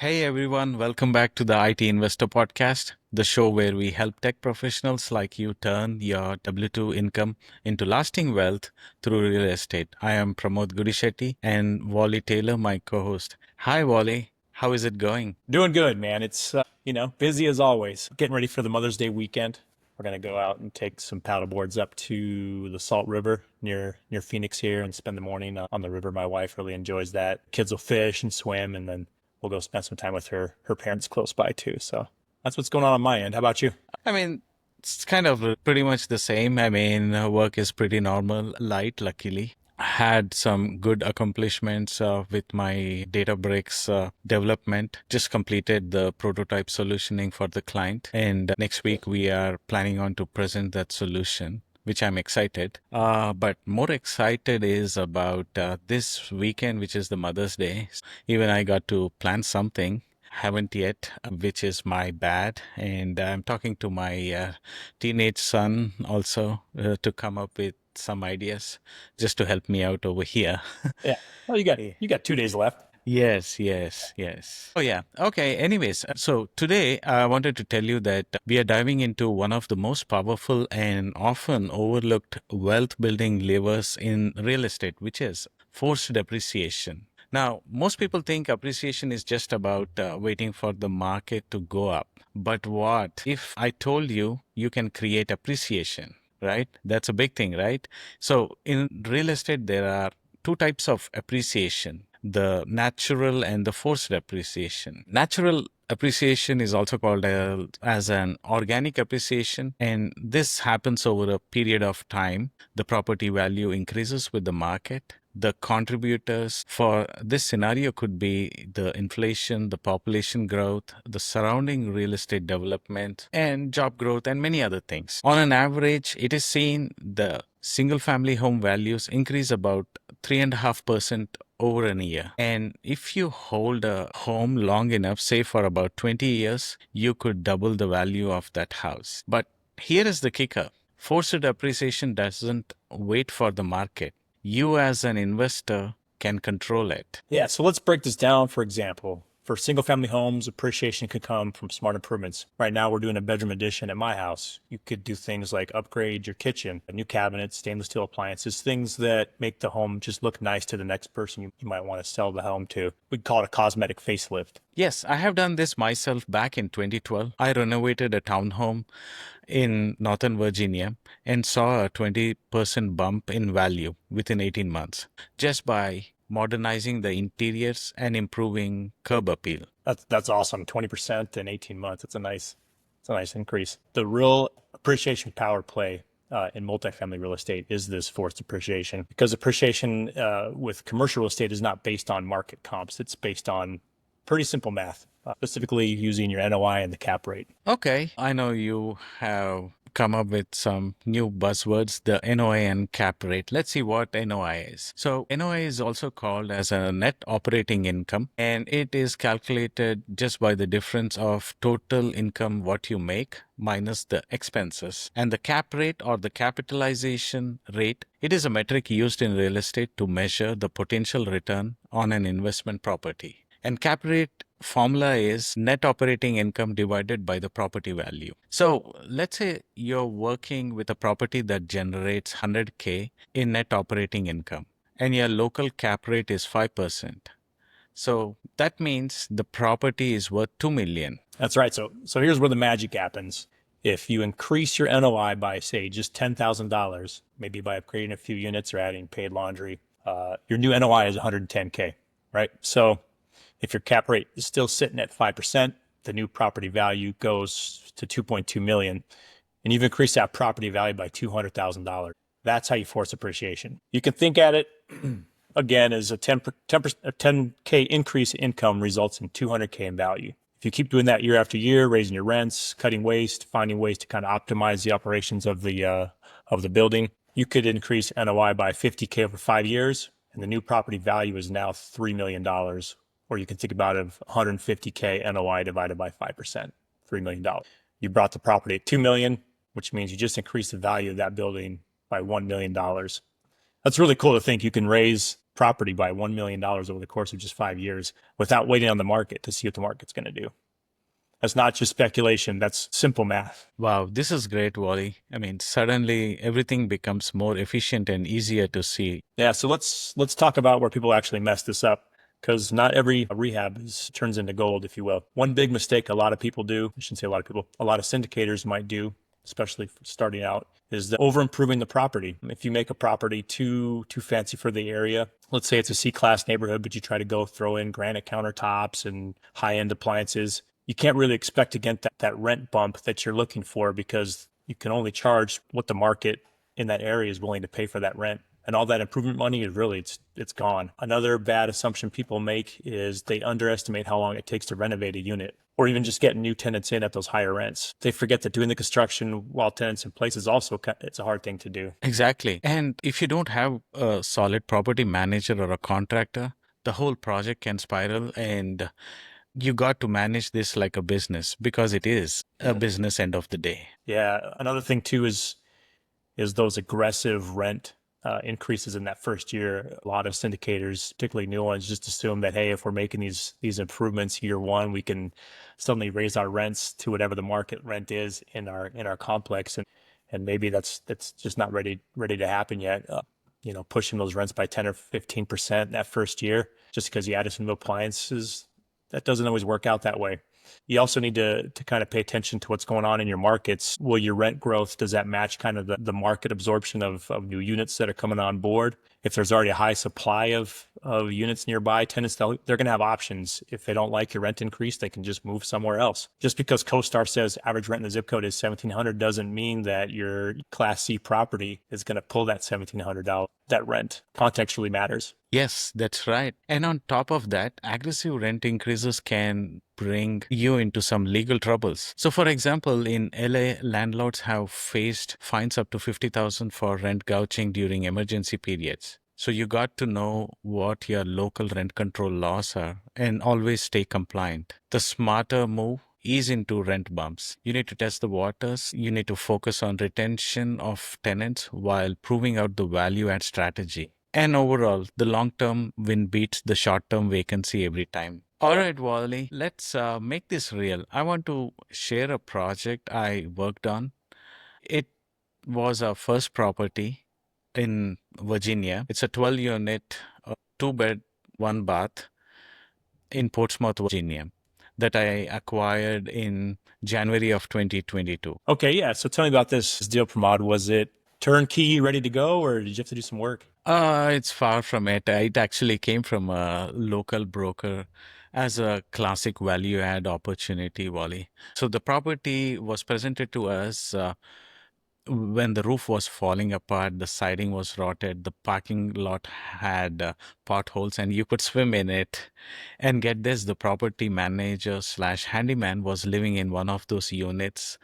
Hey everyone, welcome back to the IT Investor Podcast, the show where we help tech professionals like you turn your W2 income into lasting wealth through real estate. I am Pramod Gudishetty and Wally Taylor, my co host. Hi, Wally. How is it going? Doing good, man. It's busy as always. Getting ready for the Mother's Day weekend. We're gonna go out and take some paddle boards up to the Salt River near Phoenix here and spend the morning on the river. My wife really enjoys that. Kids will fish and swim, and then we'll go spend some time with her parents close by too. So that's what's going on my end. How about you? I mean, it's kind of pretty much the same. Work is pretty normal, light, luckily. Had some good accomplishments with my Databricks development. Just completed the prototype solutioning for the client. And next week, we are planning on to present that solution, which I'm excited. But more excited is about this weekend, which is the Mother's Day. Even I got to plan something. Haven't yet, which is my bad. And I'm talking to my teenage son also to come up with some ideas just to help me out over here. Yeah. Well, you got Yeah. you got 2 days left. Yes. Oh, yeah. Okay. Anyways, so today I wanted to tell you that we are diving into one of the most powerful and often overlooked wealth building levers in real estate, which is forced depreciation. Now, most people think appreciation is just about waiting for the market to go up. But what if I told you you can create appreciation, right? That's a big thing, right? So in real estate, there are two types of appreciation, the natural and the forced appreciation. Natural appreciation is also called as an organic appreciation, and this happens over a period of time. The property value increases with the market. The contributors for this scenario could be the inflation, the population growth, the surrounding real estate development, and job growth, and many other things. On an average, it is seen the single family home values increase about 3.5% over a year. And if you hold a home long enough, say for about 20 years, you could double the value of that house. But here is the kicker. Forced appreciation doesn't wait for the market. You as an investor can control it. Yeah, so let's break this down. For example, for single family homes, appreciation could come from smart improvements. Right now, we're doing a bedroom addition at my house. You could do things like upgrade your kitchen, new cabinets, stainless steel appliances, things that make the home just look nice to the next person you might want to sell the home to. We'd call it a cosmetic facelift. Yes, I have done this myself back in 2012. I renovated a townhome in Northern Virginia and saw a 20% bump in value within 18 months just by modernizing the interiors and improving curb appeal. That's awesome. 20% in 18 months. It's a nice increase. The real appreciation power play in multifamily real estate is this forced appreciation, because appreciation with commercial real estate is not based on market comps. It's based on pretty simple math, specifically using your NOI and the cap rate. Okay, I know you have come up with some new buzzwords, the NOI and cap rate. Let's see what NOI is. So NOI is also called as a net operating income, and it is calculated just by the difference of total income what you make minus the expenses. And the cap rate or the capitalization rate, it is a metric used in real estate to measure the potential return on an investment property. And cap rate formula is net operating income divided by the property value. So let's say you're working with a property that generates 100K in net operating income and your local cap rate is 5%. So that means the property is worth 2 million. That's right. So here's where the magic happens. If you increase your NOI by, say, just $10,000, maybe by upgrading a few units or adding paid laundry, your new NOI is 110K, right? So if your cap rate is still sitting at 5%, the new property value goes to 2.2 million, and you've increased that property value by $200,000. That's how you force appreciation. You can think at it again as a 10K increase in income results in 200K in value. If you keep doing that year after year, raising your rents, cutting waste, finding ways to kind of optimize the operations of the building, you could increase NOI by 50K over 5 years, and the new property value is now $3 million. Or you can think about it of 150K NOI divided by 5%, $3 million. You brought the property at 2 million, which means you just increased the value of that building by $1 million. That's really cool to think you can raise property by $1 million over the course of just 5 years without waiting on the market to see what the market's going to do. That's not just speculation. That's simple math. Wow, this is great, Wally. I mean, suddenly everything becomes more efficient and easier to see. Yeah. So let's talk about where people actually mess this up, because not every rehab turns into gold, if you will. One big mistake a lot of people do, I shouldn't say a lot of people, a lot of syndicators might do, especially starting out, is the over improving the property. If you make a property too fancy for the area, let's say it's a C-class neighborhood, but you try to go throw in granite countertops and high-end appliances, you can't really expect to get that rent bump that you're looking for, because you can only charge what the market in that area is willing to pay for that rent. And all that improvement money is really, it's gone. Another bad assumption people make is they underestimate how long it takes to renovate a unit, or even just get new tenants in at those higher rents. They forget that doing the construction while tenants in place is also, it's a hard thing to do. Exactly. And if you don't have a solid property manager or a contractor, the whole project can spiral, and you got to manage this like a business, because it is a business end of the day. Yeah. Another thing too is those aggressive rent increases in that first year. A lot of syndicators, particularly new ones, just assume that, hey, if we're making these improvements year one, we can suddenly raise our rents to whatever the market rent is in our complex, and maybe that's just not ready to happen yet. Pushing those rents by 10 or 15% that first year, just because you added some new appliances, that doesn't always work out that way. You also need to kind of pay attention to what's going on in your markets. Will your rent growth, does that match kind of the market absorption of new units that are coming on board? If there's already a high supply of units nearby, tenants, they're going to have options. If they don't like your rent increase, they can just move somewhere else. Just because CoStar says average rent in the zip code is $1,700 doesn't mean that your Class C property is going to pull that $1,700, that rent. Context really matters. Yes, that's right. And on top of that, aggressive rent increases can bring you into some legal troubles. So, for example, in LA, landlords have faced fines up to 50,000 for rent gouging during emergency periods. So, you got to know what your local rent control laws are and always stay compliant. The smarter move ease into rent bumps. You need to test the waters. You need to focus on retention of tenants while proving out the value add strategy. And overall, the long term win beats the short term vacancy every time. All right, Wally, let's make this real. I want to share a project I worked on. It was our first property in Virginia. It's a 12 unit, two bed, one bath in Portsmouth, Virginia, that I acquired in January of 2022. Okay, yeah. So tell me about this deal, Pramod. Was it turnkey, ready to go, or did you have to do some work? It's far from it. It actually came from a local broker as a classic value add opportunity, Wally. So the property was presented to us when the roof was falling apart, the siding was rotted, the parking lot had potholes, and you could swim in it. And get this, the property manager slash handyman was living in one of those units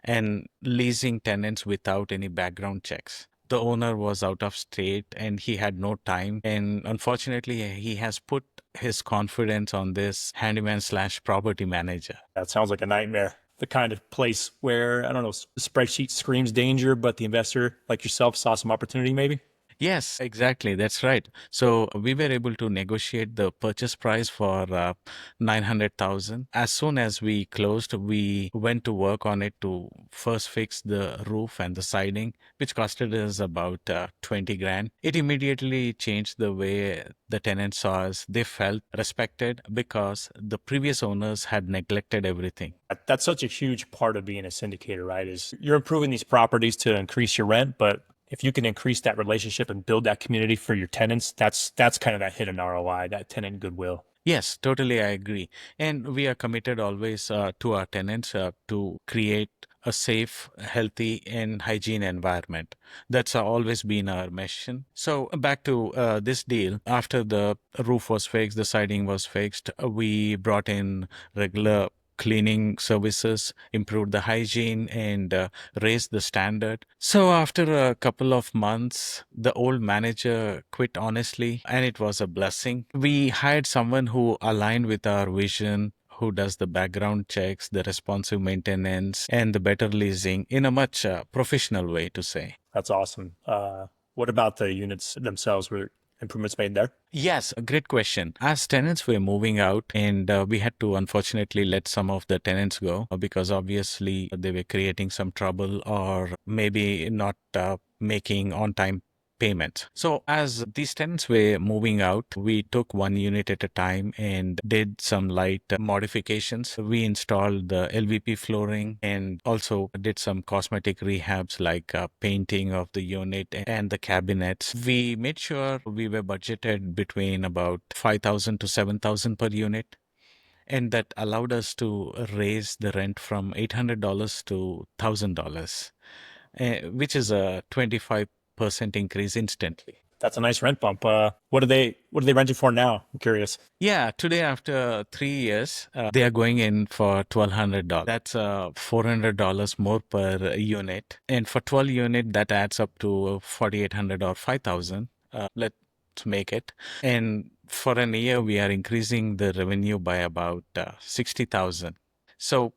and leasing tenants without any background checks. The owner was out of state and he had no time. And unfortunately, he has put his confidence on this handyman slash property manager. That sounds like a nightmare. The kind of place where, I don't know, the spreadsheet screams danger, but the investor like yourself saw some opportunity maybe? Yes, exactly. That's right. So we were able to negotiate the purchase price for 900,000. As soon as we closed, we went to work on it to first fix the roof and the siding, which costed us about 20 grand. It immediately changed the way the tenants saw us. They felt respected because the previous owners had neglected everything. That's such a huge part of being a syndicator, right? Is you're improving these properties to increase your rent, but if you can increase that relationship and build that community for your tenants, that's kind of that hidden ROI, that tenant goodwill. Yes, totally, I agree. And we are committed always to our tenants to create a safe, healthy, and hygiene environment. That's always been our mission. So, back to this deal. After the roof was fixed, the siding was fixed, we brought in regular cleaning services, improved the hygiene, and raised the standard. So after a couple of months, the old manager quit honestly, and it was a blessing. We hired someone who aligned with our vision, who does the background checks, the responsive maintenance, and the better leasing in a much professional way, to say. That's awesome. What about the units themselves? improvements made there? Yes, a great question. As tenants were moving out, and we had to unfortunately let some of the tenants go because obviously they were creating some trouble or maybe not making on time payments. So, as these tenants were moving out, we took one unit at a time and did some light modifications. We installed the LVP flooring and also did some cosmetic rehabs like painting of the unit and the cabinets. We made sure we were budgeted between about 5,000 to 7,000 per unit. And that allowed us to raise the rent from $800 to $1,000, which is a 25% increase instantly. That's a nice rent bump. What are they renting for now? I'm curious. Yeah, today after 3 years, they are going in for $1,200. That's $400 more per unit, and for 12 unit, that adds up to 4,800 or 5,000. Let's make it, and for an year, we are increasing the revenue by about 60,000. So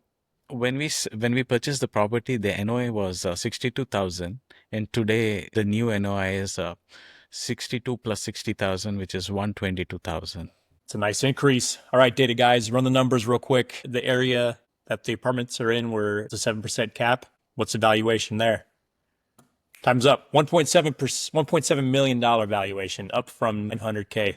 when we purchased the property, the NOI was 62,000, and today the new NOI is 62 plus 60,000, which is 122,000. It's a nice increase. All right, data guys, run the numbers real quick. The area that the apartments are in, where it's a 7% cap. What's the valuation there? Time's up. 1.7 million dollar valuation, up from 900K.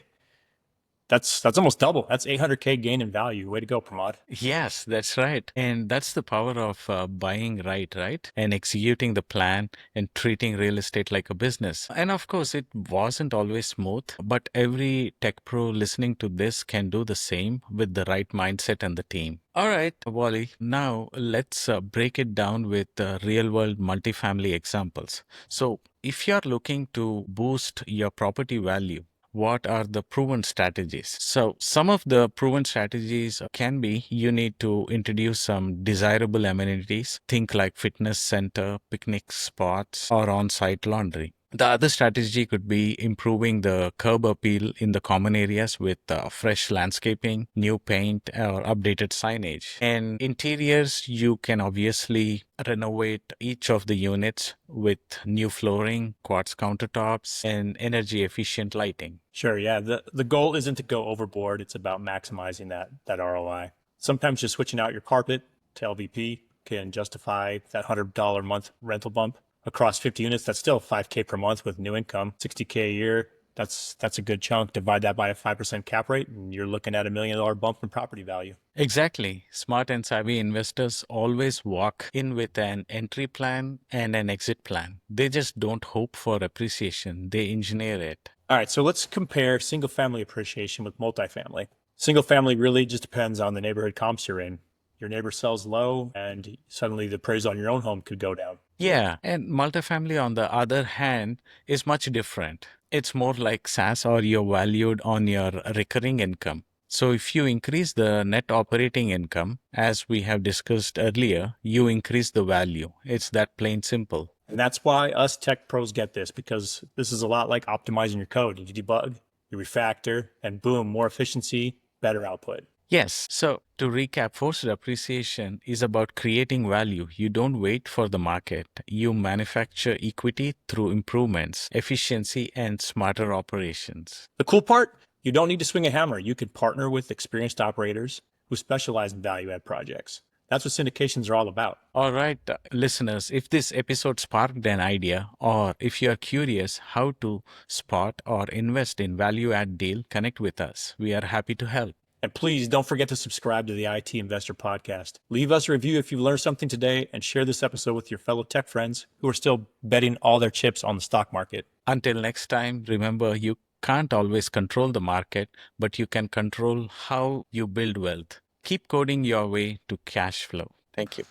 That's almost double. That's 800K gain in value. Way to go, Pramod. Yes, that's right. And that's the power of buying right? And executing the plan and treating real estate like a business. And of course, it wasn't always smooth, but every tech pro listening to this can do the same with the right mindset and the team. All right, Wally, now let's break it down with real world multifamily examples. So, if you're looking to boost your property value, what are the proven strategies? So, some of the proven strategies can be you need to introduce some desirable amenities, think like fitness center, picnic spots, or on site laundry. The other strategy could be improving the curb appeal in the common areas with fresh landscaping, new paint, or updated signage. And interiors, you can obviously renovate each of the units with new flooring, quartz countertops, and energy efficient lighting. Sure, yeah. The goal isn't to go overboard. It's about maximizing that ROI. Sometimes just switching out your carpet to LVP can justify that $100 a month rental bump. Across 50 units, that's still 5K per month with new income, 60K a year. That's a good chunk. Divide that by a 5% cap rate, and you're looking at $1 million bump in property value. Exactly. Smart and savvy investors always walk in with an entry plan and an exit plan. They just don't hope for appreciation, they engineer it. All right, so let's compare single family appreciation with multifamily. Single family really just depends on the neighborhood comps you're in. Your neighbor sells low, and suddenly the appraisal on your own home could go down. Yeah, and multifamily, on the other hand, is much different. It's more like SaaS or you're valued on your recurring income. So if you increase the net operating income, as we have discussed earlier, you increase the value. It's that plain simple. And that's why us tech pros get this, because this is a lot like optimizing your code. You debug, you refactor, and boom, more efficiency, better output. Yes. So to recap, forced appreciation is about creating value. You don't wait for the market. You manufacture equity through improvements, efficiency, and smarter operations. The cool part, you don't need to swing a hammer. You could partner with experienced operators who specialize in value add projects. That's what syndications are all about. All right, listeners, if this episode sparked an idea, or if you're curious how to spot or invest in value add deal, connect with us. We are happy to help. And please don't forget to subscribe to the IT Investor Podcast. Leave us a review if you've learned something today, and share this episode with your fellow tech friends who are still betting all their chips on the stock market. Until next time, remember you can't always control the market, but you can control how you build wealth. Keep coding your way to cash flow. Thank you.